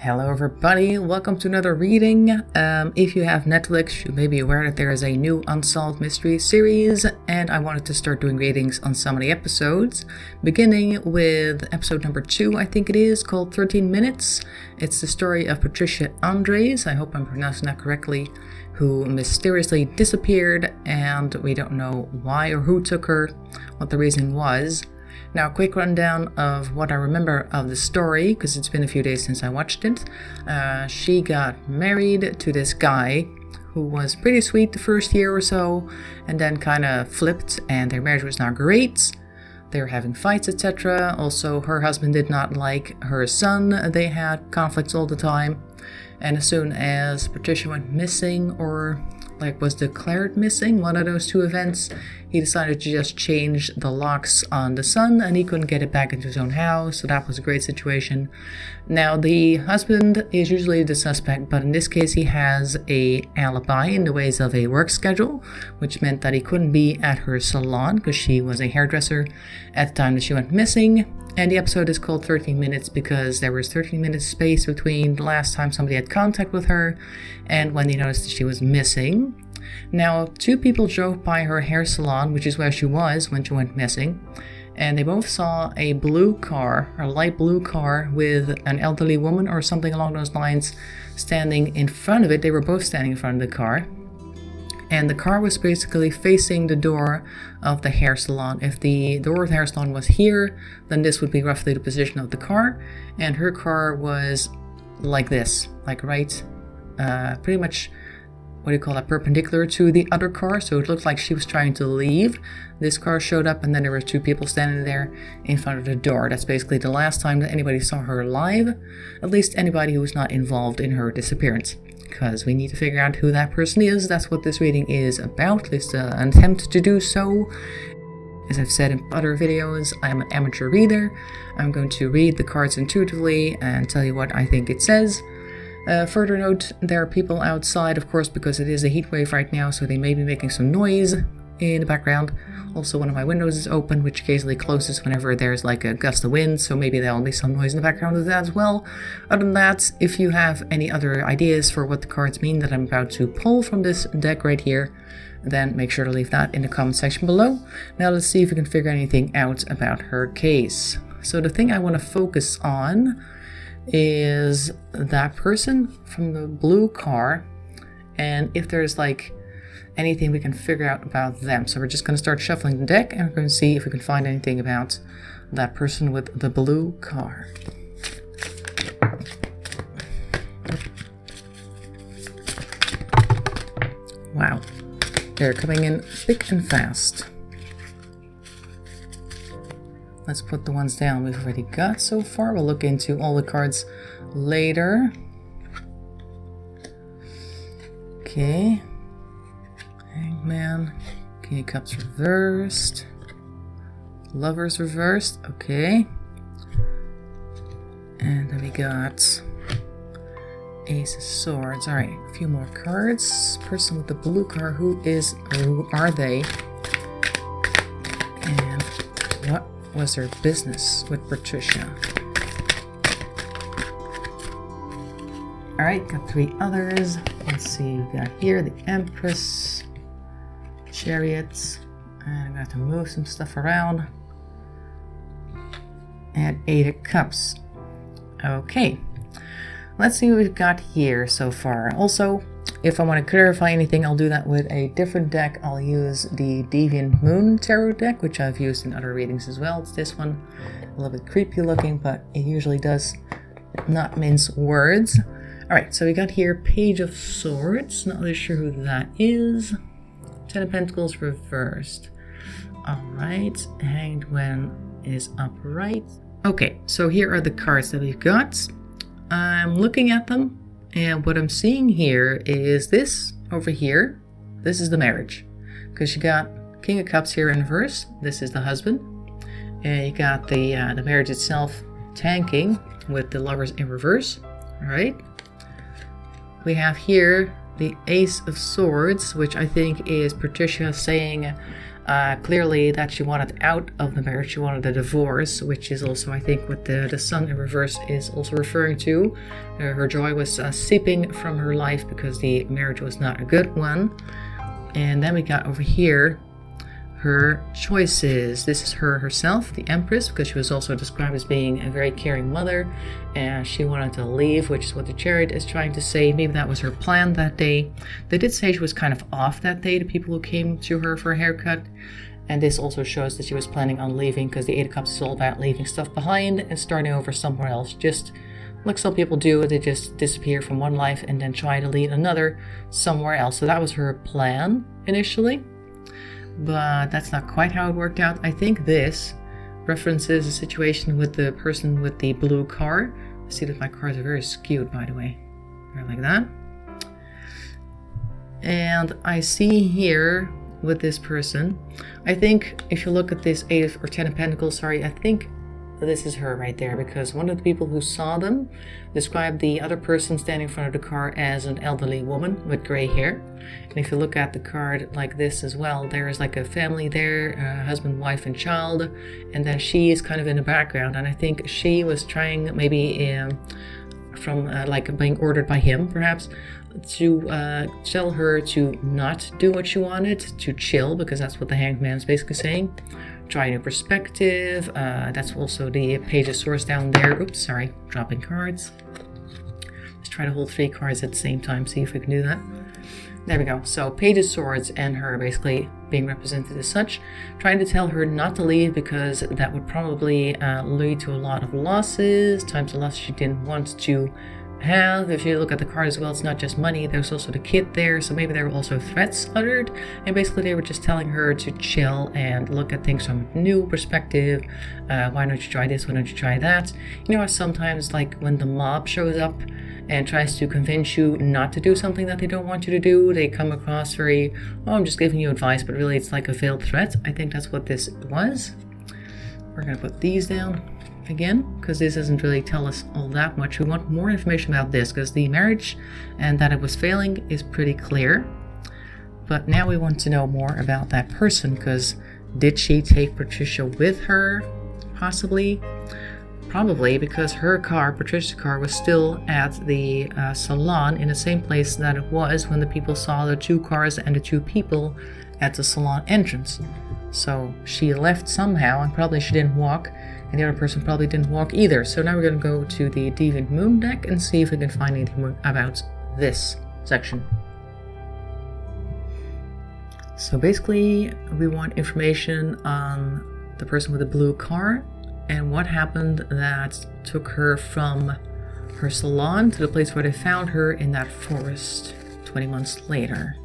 Hello everybody, welcome to another reading. If you have Netflix, you may be aware that there is a new Unsolved Mystery series, and I wanted to start doing readings on some of the episodes, beginning with episode number 2, I think it is, called 13 Minutes. It's the story of Patrice Endres, I hope I'm pronouncing that correctly, who mysteriously disappeared, and we don't know why or who took her, what the reason was. Now, a quick rundown of what I remember of the story, because it's been a few days since I watched it. She got married to this guy who was pretty sweet the first year or so, and then kind of flipped, and their marriage was not great. They were having fights, etc. Also, her husband did not like her son. They had conflicts all the time. And as soon as Patricia went missing, or was declared missing, one of those two events, he decided to just change the locks on the son, and he couldn't get it back into his own house, so that was a great situation. Now, the husband is usually the suspect, but in this case he has a alibi in the ways of a work schedule, which meant that he couldn't be at her salon because she was a hairdresser at the time that she went missing. And the episode is called 13 Minutes because there was 13 minutes space between the last time somebody had contact with her and when they noticed that she was missing. Now, two people drove by her hair salon, which is where she was when she went missing, and they both saw a blue car, a light blue car with an elderly woman or something along those lines standing in front of it. They were both standing in front of the car. And the car was basically facing the door of the hair salon. If the door of the hair salon was here, then this would be roughly the position of the car. And her car was like this, pretty much, perpendicular to the other car. So it looked like she was trying to leave. This car showed up, and then there were two people standing there in front of the door. That's basically the last time that anybody saw her alive, at least anybody who was not involved in her disappearance. Because we need to figure out who that person is. That's what this reading is about, at least an attempt to do so. As I've said in other videos, I'm an amateur reader. I'm going to read the cards intuitively and tell you what I think it says. Further note, there are people outside, of course, because it is a heat wave right now, so they may be making some noise in the background. Also, one of my windows is open, which occasionally closes whenever there's a gust of wind, so maybe there'll be some noise in the background of that as well. Other than that, if you have any other ideas for what the cards mean that I'm about to pull from this deck right here, then make sure to leave that in the comment section below. Now let's see if we can figure anything out about her case. So the thing I want to focus on is that person from the blue car, and if there's anything we can figure out about them. So we're just going to start shuffling the deck, and we're going to see if we can find anything about that person with the blue car. Wow, they're coming in thick and fast. Let's put the ones down we've already got so far. We'll look into all the cards later. Okay. Hangman. King of Cups reversed. Lovers reversed. Okay. And then we got Ace of Swords. Alright, a few more cards. Person with the blue car. Who are they? And what was their business with Patricia? Alright, got 3 others. Let's see, we got here the Empress, Chariots, and I'm gonna have to move some stuff around. And 8 of Cups. Okay, let's see what we've got here so far. Also, if I want to clarify anything, I'll do that with a different deck. I'll use the Deviant Moon Tarot deck, which I've used in other readings as well. It's this one, a little bit creepy looking, but it usually does not mince words. Alright, so we got here Page of Swords. Not really sure who that is. 10 of Pentacles reversed. Alright, Hanged When is upright. Okay, so here are the cards that we've got. I'm looking at them, and what I'm seeing here is this over here. This is the marriage, because you got King of Cups here in reverse. This is the husband. And you got the marriage itself tanking with the Lovers in reverse. Alright. We have here the Ace of Swords, which I think is Patricia saying, clearly that she wanted out of the marriage. She wanted a divorce, which is also, I think, what the sun in reverse is also referring to. Her joy was seeping from her life because the marriage was not a good one. And then we got over here her choices. This is her herself, the Empress, because she was also described as being a very caring mother, and she wanted to leave, which is what the Chariot is trying to say. Maybe that was her plan that day. They did say she was kind of off that day, the people who came to her for a haircut, and this also shows that she was planning on leaving, because the Eight of Cups is all about leaving stuff behind and starting over somewhere else. Just like some people do, they just disappear from one life and then try to lead another somewhere else. So that was her plan initially. But that's not quite how it worked out. I think this references a situation with the person with the blue car. I see that my cards are very skewed, by the way. They're like that. And I see here with this person, I think if you look at this 8 or 10 of Pentacles, I think this is her right there, because one of the people who saw them described the other person standing in front of the car as an elderly woman with gray hair. And if you look at the card like this as well, there is like a family there, husband, wife, and child, and then she is kind of in the background. And I think she was trying, maybe from like being ordered by him perhaps, to tell her to not do what she wanted, to chill, because that's what the Hanged Man is basically saying. Try a new perspective. That's also the Page of Swords down there. Oops, sorry, dropping cards. Let's try to hold 3 cards at the same time, see if we can do that. There we go. So Page of Swords and her basically being represented as such, trying to tell her not to leave because that would probably lead to a lot of losses, times of loss she didn't want to have. If you look at the card as well, it's not just money, there's also the kid there, so maybe there were also threats uttered, and basically they were just telling her to chill and look at things from a new perspective. Why don't you try this, why don't you try that? You know, sometimes like when the mob shows up and tries to convince you not to do something that they don't want you to do, they come across very, oh, I'm just giving you advice, but really it's like a veiled threat. I think that's what this was. We're gonna put these down again, because this doesn't really tell us all that much. We want more information about this, because the marriage and that it was failing is pretty clear. But now we want to know more about that person, because did she take Patricia with her? Possibly. Probably, because her car, Patricia's car, was still at the salon in the same place that it was when the people saw the 2 cars and the 2 people at the salon entrance. So she left somehow, and probably she didn't walk, and the other person probably didn't walk either. So now we're going to go to the Deviant Moon deck and see if we can find anything about this section. So basically, we want information on the person with the blue car and what happened that took her from her salon to the place where they found her in that forest 20 months later.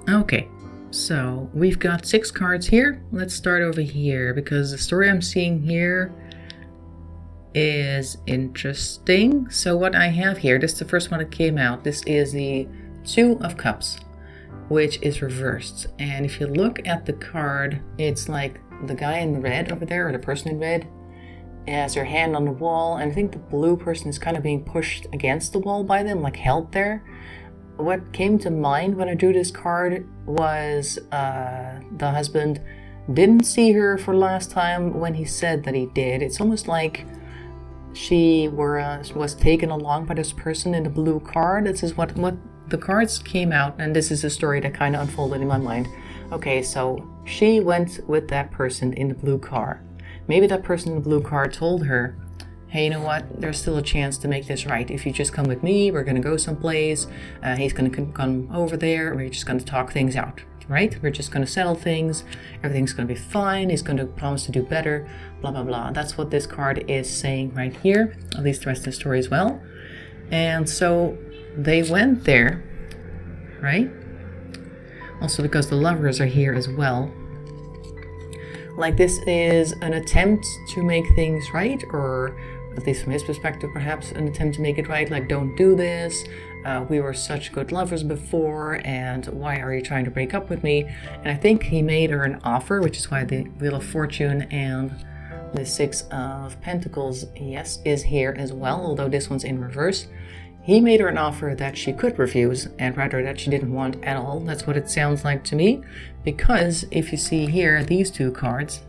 Okay, so we've got 6 cards here. Let's start over here, because the story I'm seeing here is interesting. So what I have here, this is the first one that came out. This is the 2 of Cups, which is reversed. And if you look at the card, it's like the guy in red over there, or the person in red, has their hand on the wall. And I think the blue person is kind of being pushed against the wall by them, like held there. What came to mind when I drew this card was the husband didn't see her for last time when he said that he did. It's almost like she was taken along by this person in the blue card. This is what the cards came out, and this is a story that kind of unfolded in my mind. Okay, so she went with that person in the blue car. maybe that person in the blue card told her, hey, you know what, there's still a chance to make this right. If you just come with me, we're going to go someplace, he's going to come over there, and we're just going to talk things out, right? We're just going to settle things, everything's going to be fine, he's going to promise to do better, blah, blah, blah. That's what this card is saying right here, at least the rest of the story as well. And so they went there, right? Also because the lovers are here as well. Like this is an attempt to make things right, or at least from his perspective, perhaps an attempt to make it right. Like, don't do this. We were such good lovers before, and why are you trying to break up with me? And I think he made her an offer, which is why the Wheel of Fortune and the Six of Pentacles, yes, is here as well, although this one's in reverse. He made her an offer that she could refuse, and rather that she didn't want at all. That's what it sounds like to me, because if you see here, these two cards,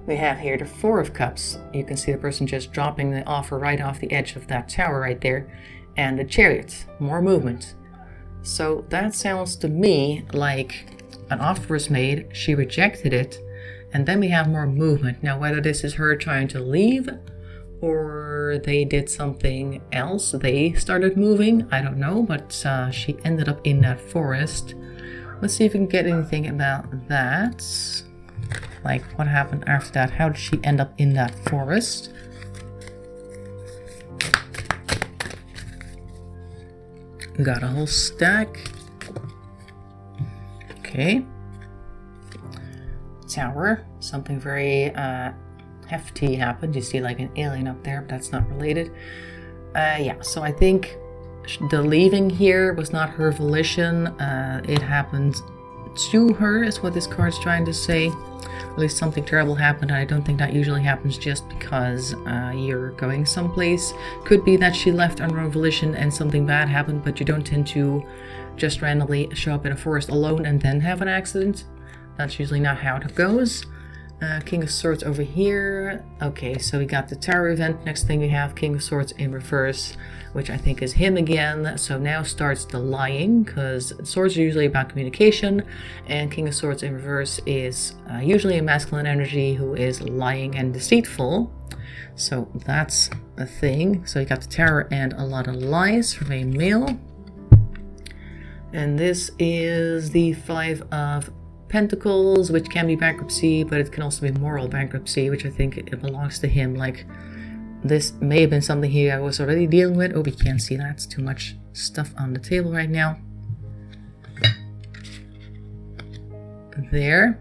we have here the Four of Cups. You can see the person just dropping the offer right off the edge of that tower right there, and the Chariot, more movement. So that sounds to me like an offer was made, she rejected it, and then we have more movement. Now, whether this is her trying to leave, or they did something else, they started moving, I don't know, but she ended up in that forest. Let's see if we can get anything about that. Like, what happened after that? How did she end up in that forest? Got a whole stack. Okay. Tower, something very hefty happened. You see like an alien up there, but that's not related. Yeah, so I think the leaving here was not her volition. It happened to her, is what this card's trying to say. At least something terrible happened, and I don't think that usually happens just because you're going someplace. Could be that she left on her own volition and something bad happened, but you don't tend to just randomly show up in a forest alone and then have an accident. That's usually not how it goes. King of Swords over here. Okay, so we got the Tower event. Next thing we have King of Swords in reverse, which I think is him again. So now starts the lying, because swords are usually about communication, and King of Swords in reverse is usually a masculine energy who is lying and deceitful. So that's a thing. So you got the Tower and a lot of lies from a male. And this is the Five of Pentacles, which can be bankruptcy, but it can also be moral bankruptcy, which I think it belongs to him. Like, this may have been something he was already dealing with. Oh, we can't see that. It's too much stuff on the table right now. There.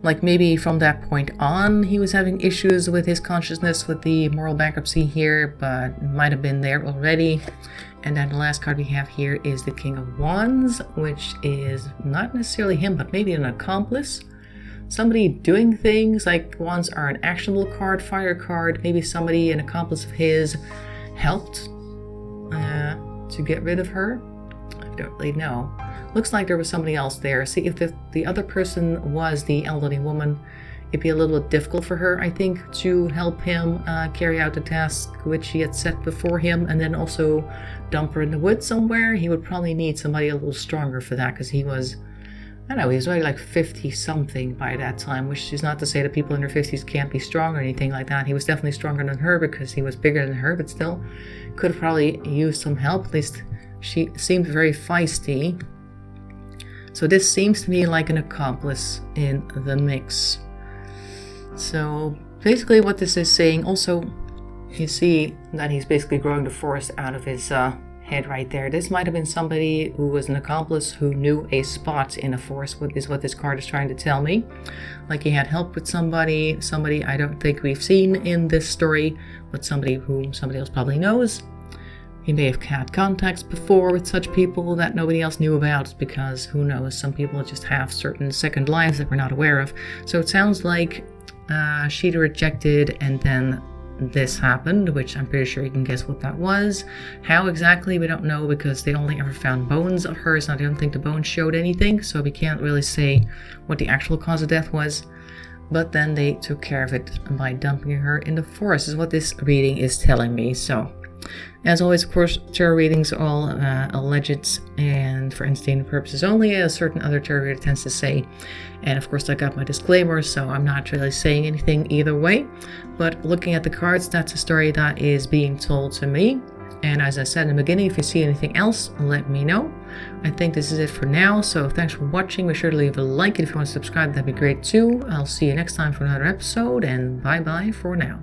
Like, maybe from that point on, he was having issues with his consciousness with the moral bankruptcy here, but it might have been there already. And then the last card we have here is the King of Wands, which is not necessarily him, but maybe an accomplice. Somebody doing things. Like, Wands are an actionable card, fire card. Maybe somebody, an accomplice of his, helped to get rid of her. I don't really know. Looks like there was somebody else there. See, if the other person was the elderly woman, it'd be a little bit difficult for her, I think, to help him carry out the task which he had set before him, and then also dump her in the woods somewhere. He would probably need somebody a little stronger for that, because he was, I don't know, he was already like 50-something by that time, which is not to say that people in their 50s can't be strong or anything like that. He was definitely stronger than her because he was bigger than her, but still could have probably used some help. At least she seemed very feisty. So this seems to me like an accomplice in the mix. So basically what this is saying, also you see that he's basically growing the forest out of his head right there. This might have been somebody who was an accomplice who knew a spot in a forest, is what this card is trying to tell me. Like, he had help with somebody I don't think we've seen in this story, but somebody whom somebody else probably knows. He may have had contacts before with such people that nobody else knew about, because who knows, some people just have certain second lives that we're not aware of. So it sounds like she'd rejected, and then this happened, which I'm pretty sure you can guess what that was. How exactly, we don't know, because they only ever found bones of hers, and I don't think the bones showed anything, so we can't really say what the actual cause of death was. But then they took care of it by dumping her in the forest, is what this reading is telling me. So As always, of course, tarot readings are all alleged and for entertainment purposes only, as certain other tarot reader tends to say. And of course, I got my disclaimer, so I'm not really saying anything either way. But looking at the cards, that's a story that is being told to me. And as I said in the beginning, if you see anything else, let me know. I think this is it for now, so thanks for watching. Be sure to leave a like, and if you want to subscribe, that'd be great too. I'll see you next time for another episode, and bye bye for now.